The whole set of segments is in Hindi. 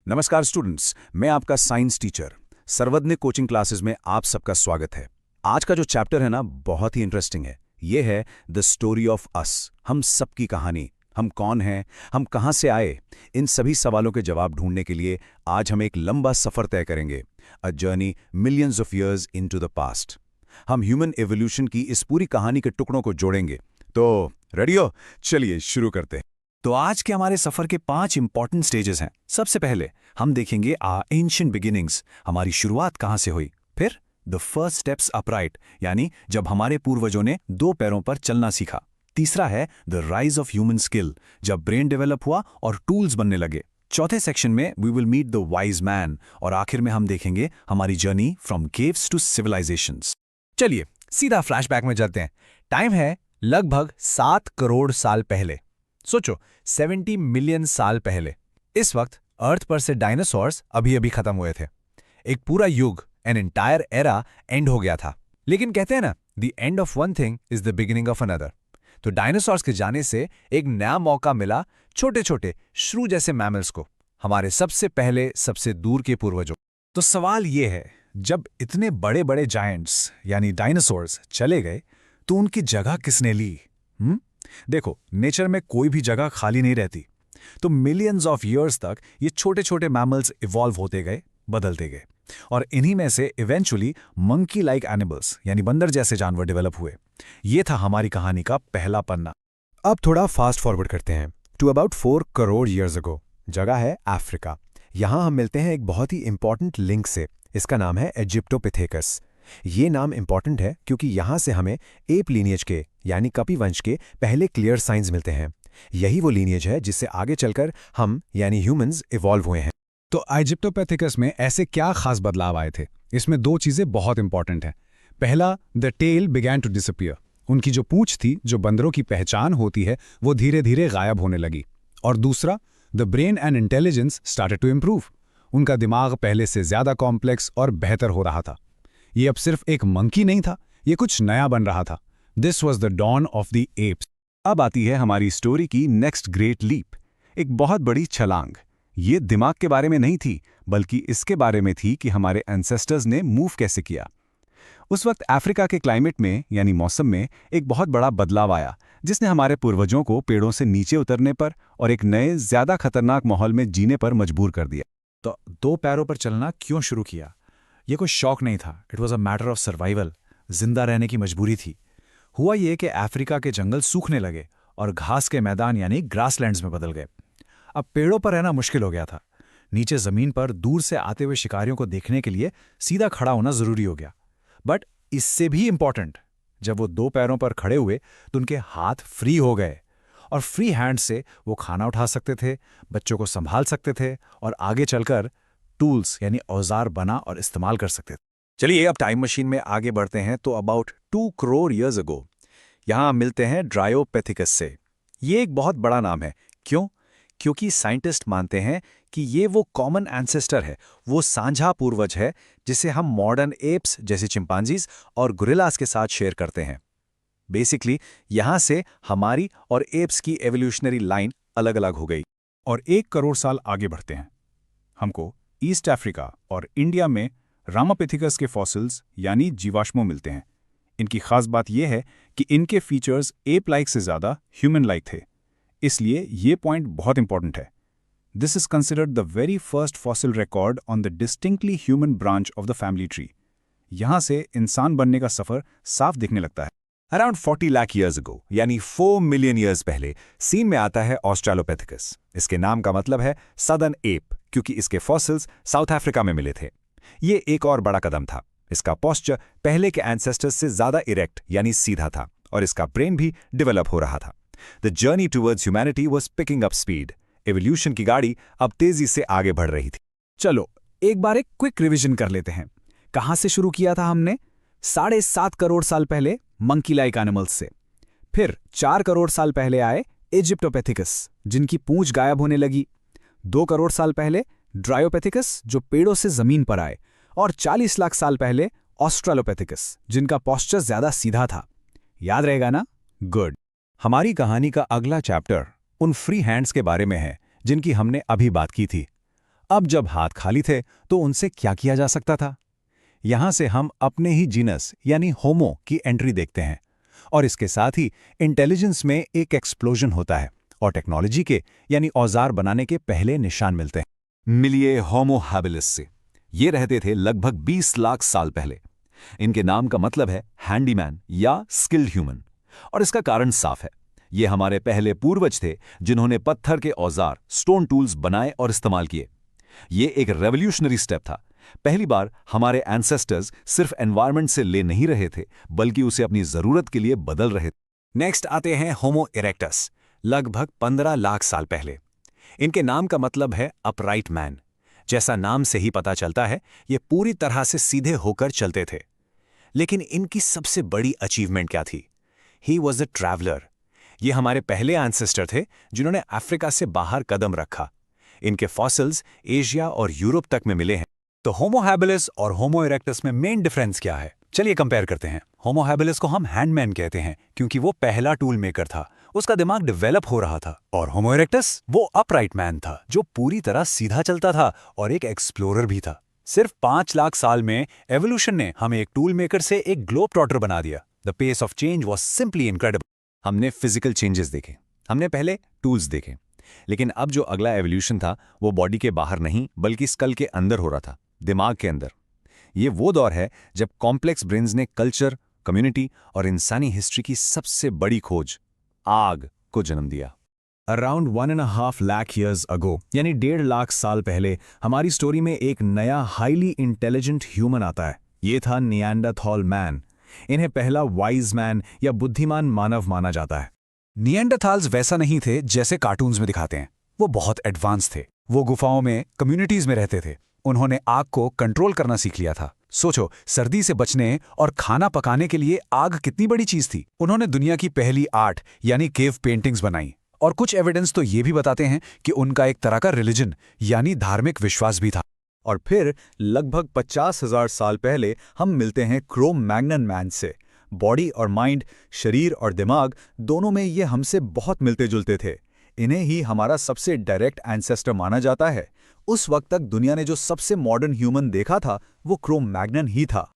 नमस्कार स्टूडेंट्स, मैं आपका साइंस टीचर सर्वज्ञ कोचिंग क्लासेस में आप सबका स्वागत है। आज का जो चैप्टर है ना, बहुत ही इंटरेस्टिंग है। ये है द स्टोरी ऑफ अस, हम सबकी कहानी। हम कौन हैं, हम कहाँ से आए, इन सभी सवालों के जवाब ढूंढने के लिए आज हम एक लंबा सफर तय करेंगे। A journey millions of years into the past. हम ह्यूमन एवोल्यूशन की इस पूरी कहानी के टुकड़ों को जोड़ेंगे। तो रेडी हो? चलिए शुरू करते हैं। तो आज के हमारे सफर के 5 इंपॉर्टेंट स्टेजेस हैं। सबसे पहले हम देखेंगे एंशिएंट बिगिनिंग्स, हमारी शुरुआत कहाँ से हुई। फिर द फर्स्ट स्टेप्स अपराइट, यानी जब हमारे पूर्वजों ने 2 पैरों पर चलना सीखा। तीसरा है the rise of human skill, जब ब्रेन डेवलप हुआ और टूल्स बनने लगे। चौथे सेक्शन में we will meet the wise man, और आखिर में हम देखेंगे हमारी journey from caves to civilisations. चलिए सीधा फ्लैशबैक में जाते हैं। टाइम है लगभग 7 करोड़ साल पहले। सोचो 70 मिलियन साल पहले। इस वक्त अर्थ पर से डायनासोर्स अभी अभी खत्म हुए थे। एक पूरा युग, एन एंटायर एरा एंड हो गया था। लेकिन कहते हैं ना, the end of one thing is the beginning of another. तो डायनासोर्स के जाने से एक नया मौका मिला छोटे छोटे श्रू जैसे मैमल्स को, हमारे सबसे पहले सबसे दूर के पूर्वजों। तो सवाल ये है, जब इतने बड़े बड़े जायंट्स यानी डायनासोर्स चले गए तो उनकी जगह किसने ली? देखो, नेचर में कोई भी जगह खाली नहीं रहती। तो मिलियंस ऑफ ईयर्स तक ये छोटे छोटे मैमल्स इवॉल्व होते गए, बदलते गए, और इन्हीं में से इवेंचुअली मंकी लाइक एनिमल्स यानी बंदर जैसे जानवर डेवलप हुए। ये था हमारी कहानी का पहला पन्ना। अब थोड़ा फास्ट फॉरवर्ड करते हैं to about 4 crore years ago. जगह है अफ्रीका। यहाँ हम मिलते हैं एक बहुत ही इंपॉर्टेंट लिंक से। इसका नाम है इजिप्टोपिथेकस। ये नाम इंपॉर्टेंट है क्योंकि यहाँ से हमें एप लीनिएज के यानी कपिवंश के पहले क्लियर साइंस मिलते हैं। यही वो लीनिएज है जिससे आगे चलकर हम यानी ह्यूमंस इवॉल्व हुए हैं। तो इजिप्टोपैथिकस में ऐसे क्या खास बदलाव आए थे? इसमें 2 चीजें बहुत इंपॉर्टेंट हैं। पहला, the tail began to disappear. उनकी जो पूंछ थी, जो बंदरों की पहचान होती है, वो धीरे धीरे गायब होने लगी। और दूसरा, the brain and intelligence started to improve. उनका दिमाग पहले से ज्यादा कॉम्प्लेक्स और बेहतर हो रहा था। ये अब सिर्फ एक मंकी नहीं था, ये कुछ नया बन रहा था। This was the dawn of the apes. अब आती है हमारी स्टोरी की नेक्स्ट ग्रेट लीप, एक बहुत बड़ी छलांग। ये दिमाग के बारे में नहीं थी, बल्कि इसके बारे में थी कि हमारे एंसेस्टर्स ने मूव कैसे किया। उस वक्त अफ्रीका के क्लाइमेट में यानी मौसम में एक बहुत बड़ा बदलाव आया, जिसने हमारे पूर्वजों को पेड़ों से नीचे उतरने पर और एक नए ज्यादा खतरनाक माहौल में जीने पर मजबूर कर दिया। तो 2 पैरों पर चलना क्यों शुरू किया? ये कोई शौक नहीं था, it was a matter of survival. जिंदा रहने की मजबूरी थी। हुआ ये कि अफ्रीका के जंगल सूखने लगे और घास के मैदान यानी ग्रासलैंड्स में बदल गए। अब पेड़ों पर रहना मुश्किल हो गया था। नीचे जमीन पर दूर से आते हुए शिकारियों को देखने के लिए सीधा खड़ा होना जरूरी हो गया। बट इससे भी इंपॉर्टेंट, जब वो 2 पैरों पर खड़े हुए तो उनके हाथ फ्री हो गए, और फ्री हैंड से वो खाना उठा सकते थे, बच्चों को संभाल सकते थे, और आगे चलकर टूल्स यानी औजार बना और इस्तेमाल कर सकते थे। चलिए अब टाइम मशीन में आगे बढ़ते हैं तो अबाउट 2 करोड़ ईयर्स अगो यहां मिलते हैं ड्रायोपेथिकस से। ये एक बहुत बड़ा नाम है। क्यों? क्योंकि साइंटिस्ट मानते हैं कि ये वो कॉमन एंसेस्टर है, वो साझा पूर्वज है जिसे हम मॉडर्न एप्स जैसे चिंपांजीज और गोरिल्लास के साथ शेयर करते हैं। बेसिकली यहां से हमारी और एप्स की एवोल्यूशनरी लाइन अलग अलग हो गई। और 1 करोड़ साल आगे बढ़ते हैं, हमको ईस्ट अफ्रीका और इंडिया में रामापेथिकस के फॉसिल्स यानी जीवाश्मों मिलते हैं। इनकी खास बात यह है कि इनके फीचर्स एप लाइक से ज़्यादा ह्यूमन लाइक थे, इसलिए ये पॉइंट बहुत इंपॉर्टेंट है। This is considered the very first fossil record on the distinctly human branch of the family tree. यहाँ से इंसान बनने का सफ़र साफ दिखने लगता है। अराउंड 40 लाख ईयर्स अगो यानी 4 मिलियन ईयर्स पहले सीन में आता है ऑस्ट्रेलोपेथिकस। इसके नाम का मतलब है सदर्न एप, क्योंकि इसके फॉसिल्स साउथ अफ्रीका में मिले थे। ये एक और बड़ा कदम था। इसका पोस्चर पहले के एंसेस्टर्स से ज्यादा इरेक्ट यानी सीधा था, और इसका ब्रेन भी डेवलप हो रहा था। The journey towards humanity was picking up speed. Evolution की गाड़ी अब तेजी से आगे बढ़ रही थी। चलो एक बार एक क्विक रिवीजन कर लेते हैं। कहां से शुरू किया था हमने? 7.5 करोड़ साल पहले मंकी लाइक एनिमल्स से। फिर 4 करोड़ साल पहले आए इजिप्टोपेथिकस, जिनकी पूंछ गायब होने लगी। 2 करोड़ साल पहले ड्रायोपेथिकस, जो पेड़ों से जमीन पर आए। और 40 लाख साल पहले ऑस्ट्रेलोपेथिकस, जिनका पोस्चर ज्यादा सीधा था। याद रहेगा ना? गुड। हमारी कहानी का अगला चैप्टर उन फ्री हैंड्स के बारे में है जिनकी हमने अभी बात की थी। अब जब हाथ खाली थे तो उनसे क्या किया जा सकता था? यहां से हम अपने ही जीनस यानी होमो की एंट्री देखते हैं और इसके साथ ही इंटेलिजेंस में एक एक्सप्लोजन होता है और टेक्नोलॉजी के यानी औजार बनाने के पहले निशान मिलते हैं। मिलिए होमो हैबिलिस से। ये रहते थे लगभग 20 लाख साल पहले। इनके नाम का मतलब है हैंडीमैन या स्किल्ड ह्यूमन, और इसका कारण साफ है। ये हमारे पहले पूर्वज थे जिन्होंने पत्थर के औजार स्टोन टूल्स बनाए और इस्तेमाल किए। ये एक रेवोल्यूशनरी स्टेप था। पहली बार हमारे एंसेस्टर्स सिर्फ एनवायरनमेंट से ले नहीं रहे थे बल्कि उसे अपनी जरूरत के लिए बदल रहे थे। नेक्स्ट आते हैं होमो इरेक्टस, लगभग 15 लाख साल पहले। इनके नाम का मतलब है अपराइट मैन। जैसा नाम से ही पता चलता है, ये पूरी तरह से सीधे होकर चलते थे। लेकिन इनकी सबसे बड़ी अचीवमेंट क्या थी? He was a traveller. ये हमारे पहले एंसेस्टर थे जिन्होंने अफ्रीका से बाहर कदम रखा। इनके फॉसिल्स एशिया और यूरोप तक में मिले हैं। तो होमो हैबिलिस और होमो इरेक्टस में मेन डिफरेंस क्या है? चलिए कंपेयर करते हैं। होमो हैबिलिस को हम हैंडमैन कहते हैं क्योंकि वो पहला टूल मेकर था, उसका दिमाग डेवलप हो रहा था। और होमो इरेक्टस वो अपराइट मैन था जो पूरी तरह सीधा चलता था और एक एक्सप्लोरर भी था। सिर्फ 5 लाख साल में एवोल्यूशन ने हमें एक टूल मेकर से एक ग्लोब ट्रॉटर बना दिया। The pace of change was simply incredible. हमने फिजिकल चेंजेस देखे, हमने पहले टूल्स देखे, लेकिन अब जो अगला एवोल्यूशन था वो बॉडी के बाहर नहीं बल्कि स्कल के अंदर हो रहा था, दिमाग के अंदर। ये वो दौर है जब कॉम्प्लेक्स ब्रेन्स ने कल्चर, कम्युनिटी और इंसानी हिस्ट्री की सबसे बड़ी खोज, आग, को जन्म दिया। अराउंड 1.5 लाख ईयर्स अगो यानी 1.5 लाख साल पहले हमारी स्टोरी में एक नया हाईली इंटेलिजेंट ह्यूमन आता है। ये था निएंडरथॉल मैन। इन्हें पहला वाइज मैन या बुद्धिमान मानव माना जाता है। निएंडरथाल्स वैसा नहीं थे जैसे कार्टून्स में दिखाते हैं। वो बहुत एडवांस थे। वो गुफाओं में, कम्युनिटीज में रहते थे। उन्होंने आग को कंट्रोल करना सीख लिया था। सोचो, सर्दी से बचने और खाना पकाने के लिए आग कितनी बड़ी चीज थी। उन्होंने दुनिया की पहली आर्ट यानी केव पेंटिंग्स बनाई। और कुछ एविडेंस तो ये भी बताते हैं कि उनका एक तरह का रिलीजन यानी धार्मिक विश्वास भी था। और फिर लगभग 50,000 साल पहले हम मिलते हैं क्रो मैग्नन मैन से। बॉडी और माइंड, शरीर और दिमाग, दोनों में ये हमसे बहुत मिलते जुलते थे। इन्हें ही हमारा सबसे डायरेक्ट एंसेस्टर माना जाता है। उस वक्त तक दुनिया ने जो सबसे मॉडर्न ह्यूमन देखा था वो क्रो मैग्नन ही था।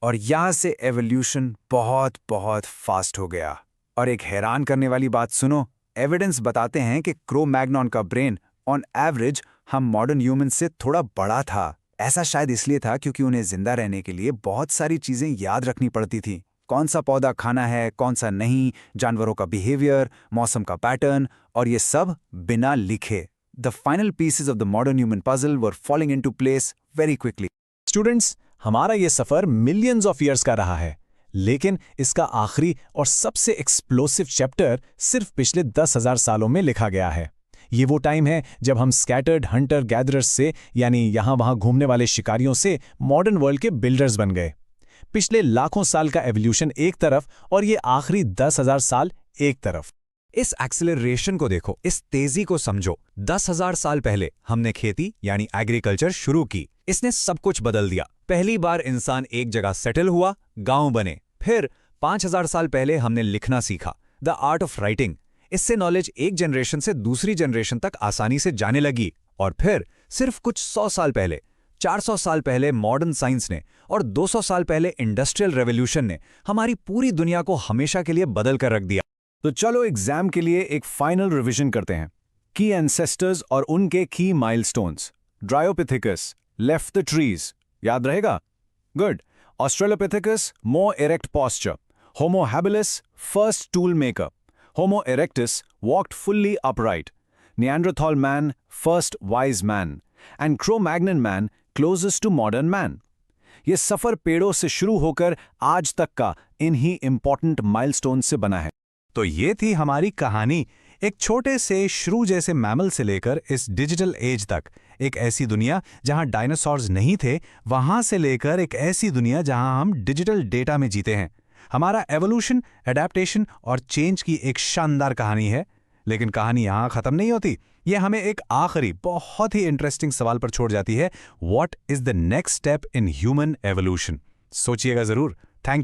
और यहां से एवोल्यूशन बहुत बहुत फास्ट हो गया। और एक हैरान करने वाली बात सुनो, एविडेंस बताते हैं कि क्रो मैग्नन का ब्रेन ऑन एवरेज हम मॉडर्न ह्यूमन से थोड़ा बड़ा था। ऐसा शायद इसलिए था क्योंकि उन्हें जिंदा रहने के लिए बहुत सारी चीजें याद रखनी पड़ती थी। कौन सा पौधा खाना है, कौन सा नहीं, जानवरों का बिहेवियर, मौसम का पैटर्न, और ये सब बिना लिखे। The final pieces of the modern human puzzle were falling into place very quickly. Students, हमारा ये सफर मिलियंस ऑफ ईयर्स का रहा है, लेकिन इसका आखिरी और सबसे एक्सप्लोसिव चैप्टर सिर्फ पिछले 10,000 सालों में लिखा गया है। ये वो टाइम है जब हम स्कैटर्ड हंटर गैदरर्स से यानी यहां वहां घूमने वाले शिकारियों से मॉडर्न वर्ल्ड के बिल्डर्स बन गए। पिछले लाखों साल का एवोल्यूशन एक तरफ और ये आखिरी 10,000 साल एक तरफ। इस एक्सेलरेशन को देखो, इस तेजी को समझो। 10,000 साल पहले हमने खेती यानी एग्रीकल्चर शुरू की। इसने सब कुछ बदल दिया। पहली बार इंसान एक जगह सेटल हुआ, गांव बने। फिर 5,000 साल पहले हमने लिखना सीखा, द आर्ट ऑफ राइटिंग। इससे नॉलेज एक जनरेशन से दूसरी जनरेशन तक आसानी से जाने लगी। और फिर सिर्फ कुछ 100 साल पहले, 400 साल पहले मॉडर्न साइंस ने और 200 साल पहले इंडस्ट्रियल रेवोल्यूशन ने हमारी पूरी दुनिया को हमेशा के लिए बदल कर रख दिया। तो चलो एग्जाम के लिए एक फाइनल रिवीजन करते हैं। की एंसेस्टर्स और उनके की milestones. Dryopithecus left the trees, याद रहेगा? Good. Australopithecus more erect posture. Homo habilis first tool maker. Homo erectus walked fully upright. Neanderthal man first wise man. And Cro Magnon man closest to modern man. ये सफर पेड़ों से शुरू होकर आज तक का इन्हीं इंपॉर्टेंट माइलस्टोन से बना है। तो ये थी हमारी कहानी, एक छोटे से श्रू जैसे मैमल से लेकर इस डिजिटल एज तक। एक ऐसी दुनिया जहां डायनासोर्स नहीं थे, वहां से लेकर एक ऐसी दुनिया जहां हम डिजिटल डेटा में जीते हैं। हमारा एवोल्यूशन, एडेप्टेशन और चेंज की एक शानदार कहानी है। लेकिन कहानी यहां खत्म नहीं होती। ये हमें एक आखिरी बहुत ही इंटरेस्टिंग सवाल पर छोड़ जाती है, what is the next step in human evolution? सोचिएगा जरूर। Thank you.